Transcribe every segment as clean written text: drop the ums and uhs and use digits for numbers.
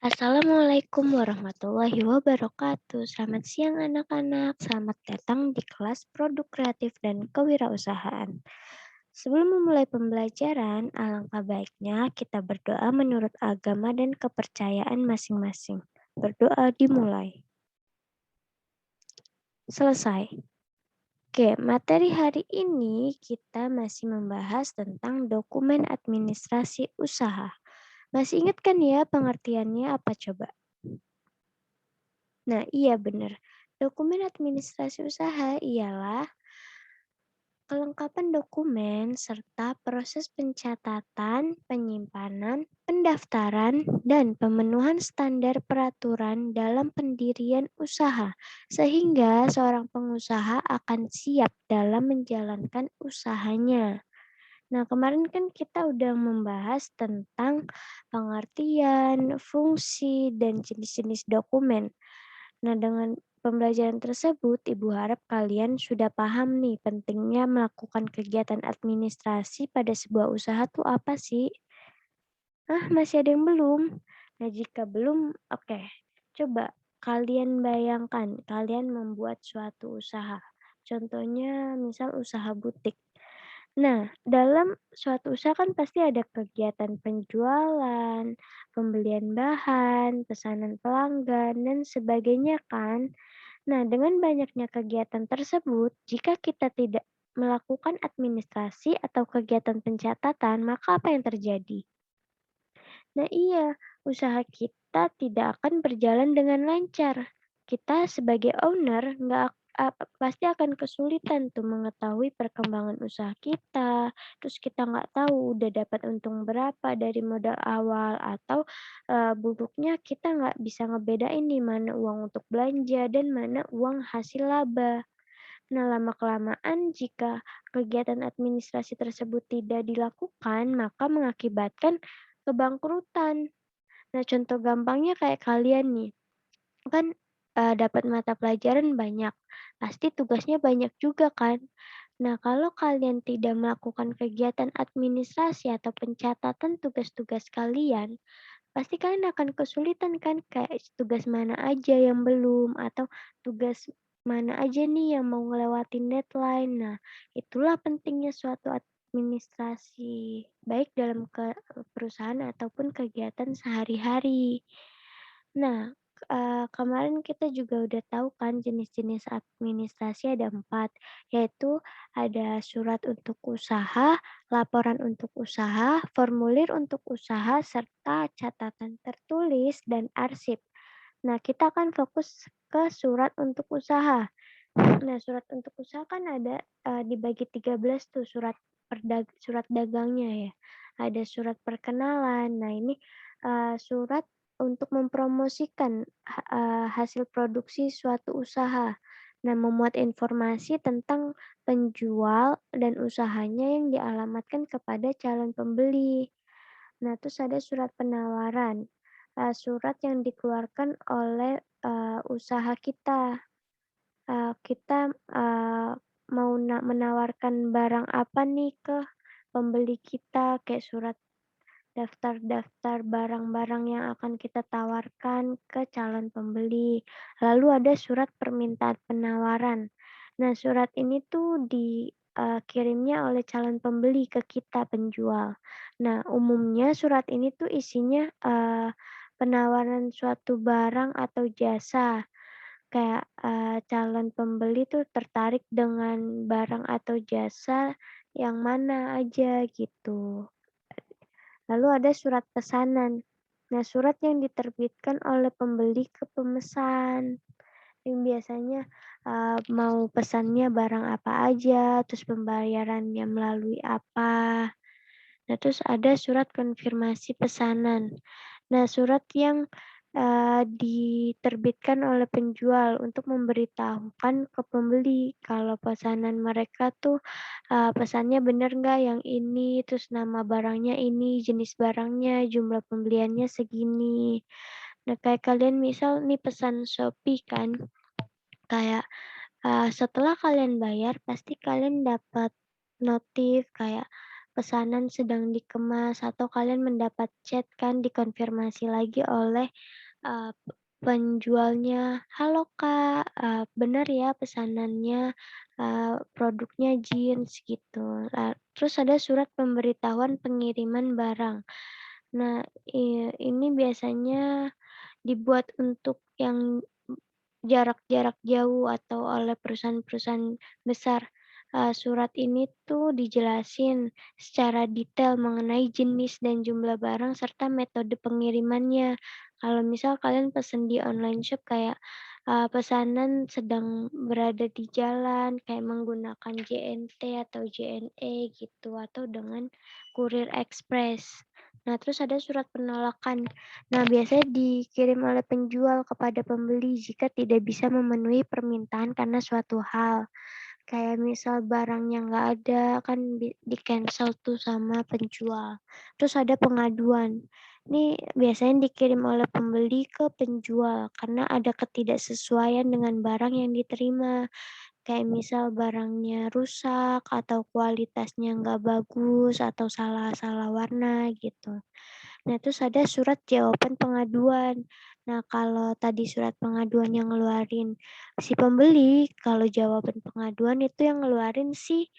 Assalamualaikum warahmatullahi wabarakatuh. Selamat siang anak-anak. Selamat datang di kelas Produk Kreatif dan Kewirausahaan. Sebelum memulai pembelajaran, alangkah baiknya kita berdoa menurut agama dan kepercayaan masing-masing. Berdoa dimulai. Selesai. Oke, materi hari ini kita masih membahas tentang dokumen administrasi usaha. Masih ingat kan ya pengertiannya apa coba? Nah, iya benar. Dokumen administrasi usaha ialah kelengkapan dokumen serta proses pencatatan, penyimpanan, pendaftaran, dan pemenuhan standar peraturan dalam pendirian usaha, sehingga seorang pengusaha akan siap dalam menjalankan usahanya. Nah, kemarin kan kita udah membahas tentang pengertian, fungsi, dan jenis-jenis dokumen. Nah, dengan pembelajaran tersebut, Ibu harap kalian sudah paham nih pentingnya melakukan kegiatan administrasi pada sebuah usaha tuh apa sih? Masih ada yang belum? Nah, jika belum, oke. Coba kalian bayangkan, kalian membuat suatu usaha. Contohnya, misal usaha butik. Nah, dalam suatu usaha kan pasti ada kegiatan penjualan, pembelian bahan, pesanan pelanggan, dan sebagainya kan. Nah, dengan banyaknya kegiatan tersebut, jika kita tidak melakukan administrasi atau kegiatan pencatatan, maka apa yang terjadi? Nah iya, usaha kita tidak akan berjalan dengan lancar. Kita sebagai owner pasti akan kesulitan tuh mengetahui perkembangan usaha kita. Terus kita nggak tahu udah dapat untung berapa dari modal awal atau buruknya kita nggak bisa ngebedain nih mana uang untuk belanja dan mana uang hasil laba. Nah, lama-kelamaan jika kegiatan administrasi tersebut tidak dilakukan, maka mengakibatkan kebangkrutan. Nah, contoh gampangnya kayak kalian nih, kan dapat mata pelajaran banyak, pasti tugasnya banyak juga kan. Nah, kalau kalian tidak melakukan kegiatan administrasi atau pencatatan tugas-tugas kalian, pasti kalian akan kesulitan kan kayak tugas mana aja yang belum atau tugas mana aja nih yang mau ngelewatin deadline. Nah, itulah pentingnya suatu administrasi baik dalam perusahaan ataupun kegiatan sehari-hari. Nah, kemarin kita juga udah tahu kan jenis-jenis administrasi ada 4, yaitu ada surat untuk usaha, laporan untuk usaha, formulir untuk usaha, serta catatan tertulis dan arsip. Nah, kita akan fokus ke surat untuk usaha. Nah, surat untuk usaha kan ada dibagi 13 tuh surat dagangnya ya. Ada surat perkenalan. Nah, ini surat untuk mempromosikan hasil produksi suatu usaha. Nah, memuat informasi tentang penjual dan usahanya yang dialamatkan kepada calon pembeli. Nah, terus ada surat penawaran, surat yang dikeluarkan oleh usaha kita. Kita mau menawarkan barang apa nih ke pembeli kita, kayak surat daftar-daftar barang-barang yang akan kita tawarkan ke calon pembeli. Lalu ada surat permintaan penawaran. Nah, surat ini tuh dikirimnya oleh calon pembeli ke kita penjual. Nah, umumnya surat ini tuh isinya penawaran suatu barang atau jasa. Kayak calon pembeli tuh tertarik dengan barang atau jasa yang mana aja gitu. Lalu ada surat pesanan. Nah, surat yang diterbitkan oleh pembeli ke pemesan. Yang biasanya mau pesannya barang apa aja, terus pembayarannya melalui apa. Nah, terus ada surat konfirmasi pesanan. Nah, surat yang diterbitkan oleh penjual untuk memberitahukan ke pembeli kalau pesanan mereka tuh pesannya benar nggak yang ini, terus nama barangnya ini, jenis barangnya, jumlah pembeliannya segini. Nah, kayak kalian misal nih pesan Shopee kan, kayak setelah kalian bayar pasti kalian dapat notif kayak pesanan sedang dikemas atau kalian mendapat chat kan dikonfirmasi lagi oleh, penjualnya, "Halo Kak, bener ya pesanannya, produknya jeans," gitu. Terus ada surat pemberitahuan pengiriman barang. Nah, ini biasanya dibuat untuk yang jarak-jarak jauh atau oleh perusahaan-perusahaan besar. Surat ini tuh dijelasin secara detail mengenai jenis dan jumlah barang serta metode pengirimannya. Kalau misal kalian pesen di online shop kayak, pesanan sedang berada di jalan kayak menggunakan JNT atau JNE gitu atau dengan kurir ekspres. Nah, terus ada surat penolakan. Nah, biasanya dikirim oleh penjual kepada pembeli jika tidak bisa memenuhi permintaan karena suatu hal. Kayak misal barangnya nggak ada, kan di-cancel tuh sama penjual. Terus ada pengaduan. Ini biasanya dikirim oleh pembeli ke penjual karena ada ketidaksesuaian dengan barang yang diterima. Kayak misal barangnya rusak atau kualitasnya nggak bagus atau salah-salah warna gitu. Nah, terus ada surat jawaban pengaduan. Nah, kalau tadi surat pengaduan yang ngeluarin si pembeli, kalau jawaban pengaduan itu yang ngeluarin si,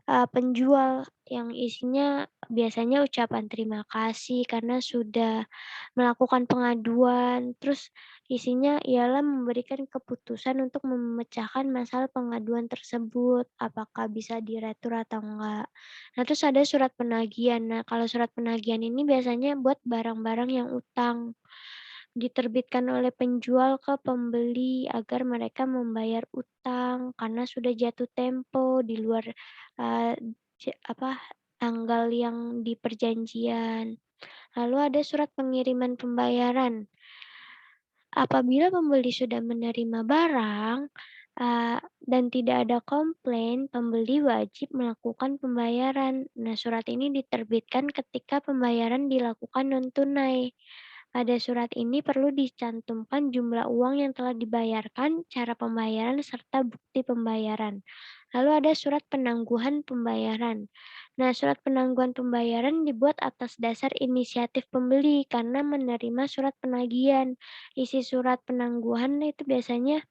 penjual, yang isinya biasanya ucapan terima kasih karena sudah melakukan pengaduan, terus isinya ialah memberikan keputusan untuk memecahkan masalah pengaduan tersebut, apakah bisa diretur atau enggak. Nah, terus ada surat penagihan. Nah, kalau surat penagihan ini biasanya buat barang-barang yang utang, diterbitkan oleh penjual ke pembeli agar mereka membayar utang karena sudah jatuh tempo di luar, eee, tanggal yang di perjanjian. Lalu ada surat pengiriman pembayaran. Apabila pembeli sudah menerima barang, dan tidak ada komplain, pembeli wajib melakukan pembayaran. Nah, surat ini diterbitkan ketika pembayaran dilakukan non-tunai. Pada surat ini perlu dicantumkan jumlah uang yang telah dibayarkan, cara pembayaran, serta bukti pembayaran. Lalu ada surat penangguhan pembayaran. Nah, surat penangguhan pembayaran dibuat atas dasar inisiatif pembeli karena menerima surat penagihan. Isi surat penangguhan itu biasanya,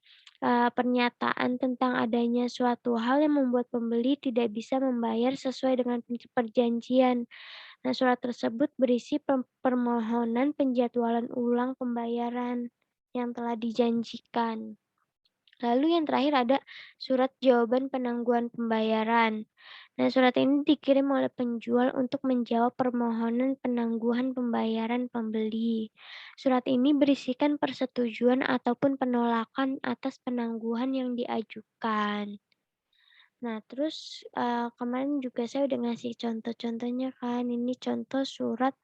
pernyataan tentang adanya suatu hal yang membuat pembeli tidak bisa membayar sesuai dengan perjanjian. Nah, surat tersebut berisi permohonan penjadwalan ulang pembayaran yang telah dijanjikan. Lalu yang terakhir ada surat jawaban penangguhan pembayaran. Nah, surat ini dikirim oleh penjual untuk menjawab permohonan penangguhan pembayaran pembeli. Surat ini berisikan persetujuan ataupun penolakan atas penangguhan yang diajukan. Nah, terus, kemarin juga saya udah ngasih contoh-contohnya kan, ini contoh surat,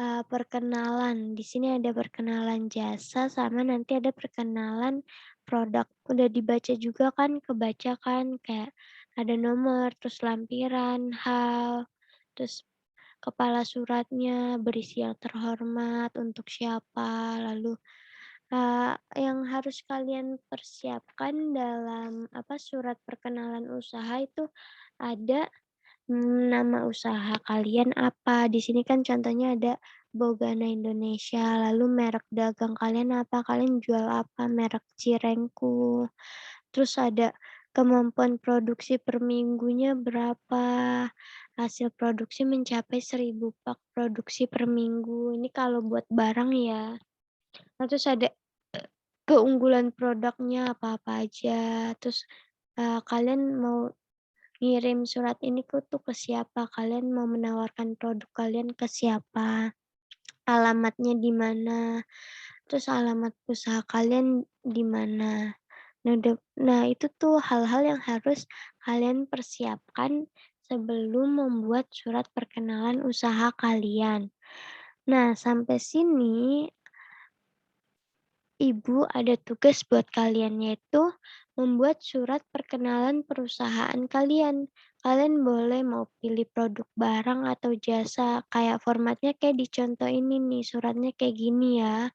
perkenalan. Di sini ada perkenalan jasa sama nanti ada perkenalan produk. Udah dibaca juga kan, kebaca kan, kayak ada nomor, terus lampiran, hal, terus kepala suratnya berisi yang terhormat, untuk siapa, lalu yang harus kalian persiapkan dalam surat perkenalan usaha itu ada, nama usaha kalian apa, di sini kan contohnya ada Bogana Indonesia, lalu merek dagang kalian apa, kalian jual apa, merek Cirengku, terus ada kemampuan produksi per minggunya berapa, hasil produksi mencapai 1.000 pak produksi per minggu, ini kalau buat barang ya. Nah, terus ada keunggulan produknya apa-apa aja, terus, kalian mau ngirim surat ini tuh ke siapa, kalian mau menawarkan produk kalian ke siapa, alamatnya di mana, terus alamat usaha kalian di mana. Nah, itu tuh hal-hal yang harus kalian persiapkan sebelum membuat surat perkenalan usaha kalian. Nah, sampai sini Ibu ada tugas buat kalian yaitu membuat surat perkenalan perusahaan kalian. Kalian boleh mau pilih produk barang atau jasa, kayak formatnya kayak di contoh ini nih, suratnya kayak gini ya.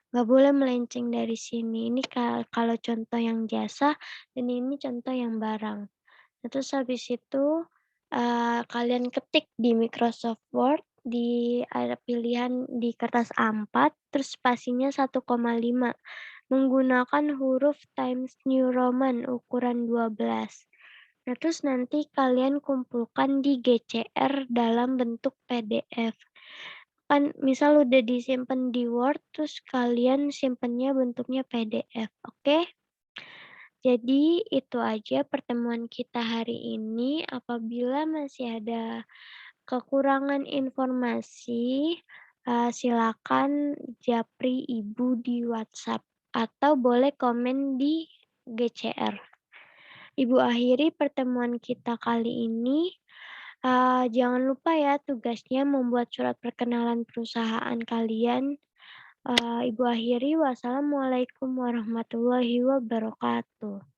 Nggak boleh melenceng dari sini. Ini kalau contoh yang jasa dan ini contoh yang barang. Nah, terus habis itu kalian ketik di Microsoft Word, ada pilihan di kertas A4, terus spasinya 1,5 menggunakan huruf Times New Roman ukuran 12. Nah, terus nanti kalian kumpulkan di GCR dalam bentuk PDF. Kan misal udah disimpan di Word, terus kalian simpennya bentuknya PDF, oke? Jadi itu aja pertemuan kita hari ini. Apabila masih ada kekurangan informasi, silakan japri Ibu di WhatsApp atau boleh komen di GCR. Ibu akhiri pertemuan kita kali ini. Jangan lupa ya tugasnya membuat surat perkenalan perusahaan kalian. Ibu akhiri, wassalamualaikum warahmatullahi wabarakatuh.